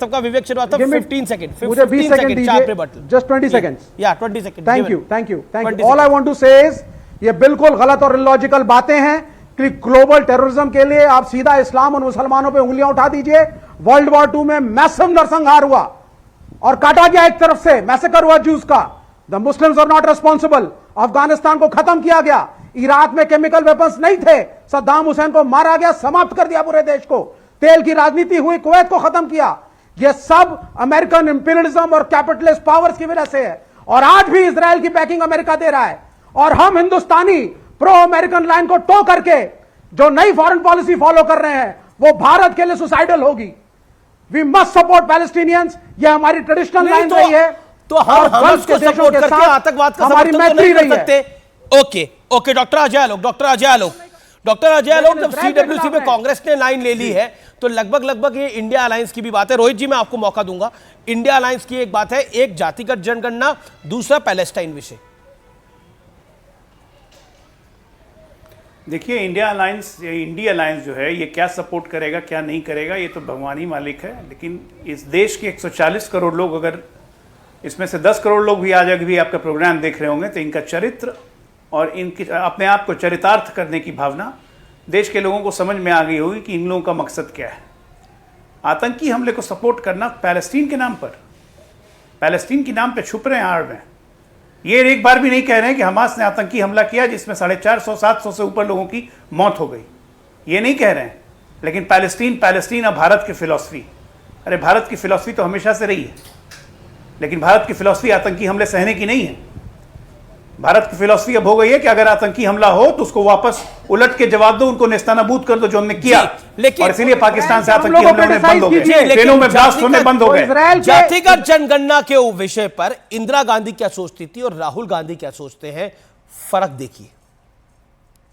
सबका विवेक श्रीवास्तव 15 सेकंड मुझे 20 सेकंड दीजिए, जस्ट 20 सेकंड्स। या 20 second. Thank you. All I want to say is ये बिल्कुल गलत और इलॉजिकल बातें हैं कि ग्लोबल टेररिज्म के लिए आप सीधा इस्लाम और मुसलमानों पे उंगलियां उठा दीजिए। वर्ल्ड वॉर 2 में मैसिव नरसंहार हुआ और काटा गया एक तरफ से, मैसेकर हुआ जूस का। The Muslims are not responsible. Afghanistan को खत्म किया गया, इराक में केमिकल वेपन्स नहीं थे, सद्दाम हुसैन को मारा गया, समाप्त कर दिया पूरे देश को। तेल की राजनीति हुई, कुवैत को खत्म किया। यह सब अमेरिकन इंपीरियलिज्म और कैपिटलिस्ट पावर्स की वजह से है। और आज भी इजराइल की बैकिंग अमेरिका दे रहा है। और हम हिंदुस्तानी प्रो अमेरिकन लाइन को टो करके जो नई फॉरेन पॉलिसी फॉलो कर रहे हैं वो भारत के लिए सुसाइडल होगी। वी मस्ट सपोर्ट पैलेस्टीनियंस, ये हमारी ट्रेडिशनल लाइन रही है। तो हम हमास को सपोर्ट करके आतंकवाद का हमारी मैत्री रही है। ओके डॉक्टर अजय आलोक, जब सीडब्ल्यूसी में कांग्रेस ने लाइन ले ली है तो लगभग ये इंडिया अलायंस की भी बात है। रोहित जी, मैं आपको मौका दूंगा। इंडिया अलायंस की एक बात है, एक जातिगत जनगणना, दूसरा पैलेस्टाइन विषय। देखिए, इंडिया अलायंस जो है ये क्या सपोर्ट करेगा क्या नहीं करेगा ये तो भगवान ही मालिक है। लेकिन इस देश के 140 करोड़ लोग, अगर इसमें से 10 करोड़ लोग भी आज अगर भी आपका प्रोग्राम देख रहे होंगे तो इनका चरित्र और इनकी अपने आप को चरितार्थ करने की भावना देश के लोगों को समझ में आ गई होगी कि इन लोगों का मकसद क्या है। आतंकी हमले को सपोर्ट करना पैलेस्टीन के नाम पे छुप रहे हैं आड़ में। ये एक बार भी नहीं कह रहे हैं कि हमास ने आतंकी हमला किया जिसमें 450-700 से ऊपर लोगों की मौत हो गई, ये नहीं कह रहे हैं। लेकिन पैलेस्टीन अब भारत की फिलॉसफी, अरे भारत की फिलॉसफी तो हमेशा से रही है, लेकिन भारत की फिलॉसफी आतंकी हमले सहने की नहीं है। भारत की फिलॉसफी अब हो गई है कि अगर आतंकी हमला हो तो उसको वापस उलट के जवाब दो, उनको नेस्तनाबूद कर दो जो हमने किया। और इसीलिए पाकिस्तान से आतंकी हमले होने बंद हो गए, ट्रेनों में ब्लास्ट होने बंद हो गए। जातिगत जनगणना के विषय पर इंदिरा गांधी क्या सोचती थी और राहुल गांधी क्या सोचते हैं, फर्क देखिए।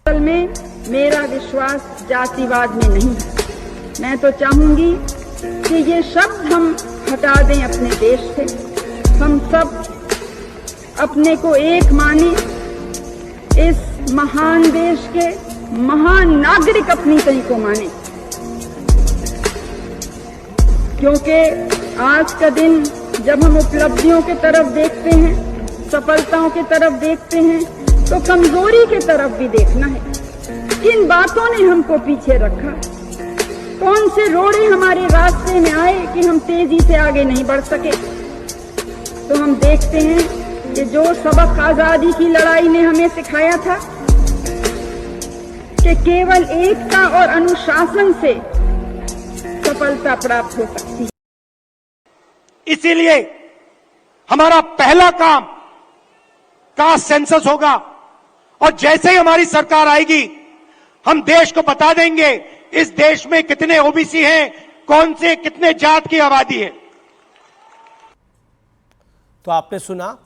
असल में मेरा विश्वास जातिवाद में नहीं है। मैं तो चाहूंगी कि ये शब्द हम हटा दें अपने देश से। हम सब अपने को एक माने, इस महान देश के महान नागरिक अपनी सही को माने। क्योंकि आज का दिन जब हम उपलब्धियों की तरफ देखते हैं, सफलताओं की तरफ देखते हैं, तो कमजोरी की तरफ भी देखना है। किन बातों ने हमको पीछे रखा, कौन से रोड़े हमारे रास्ते में आए कि हम तेजी से आगे नहीं बढ़ सके। तो हम देखते हैं कि जो सबक आजादी की लड़ाई ने हमें सिखाया था कि केवल एकता और अनुशासन से सफलता प्राप्त हो सकती है। इसीलिए हमारा पहला काम कास्ट सेंसस होगा और जैसे ही हमारी सरकार आएगी हम देश को बता देंगे इस देश में कितने ओबीसी हैं, कौन से कितने जात की आबादी है। तो आपने सुना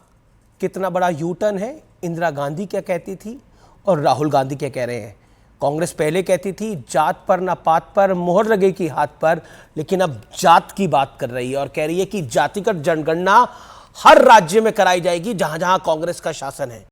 कितना बड़ा यू टर्न है। इंदिरा गांधी क्या कहती थी और राहुल गांधी क्या कह रहे हैं। कांग्रेस पहले कहती थी जात पर ना पात पर मोहर लगेगी हाथ पर, लेकिन अब जात की बात कर रही है और कह रही है कि जातिगत जनगणना हर राज्य में कराई जाएगी जहां जहां कांग्रेस का शासन है।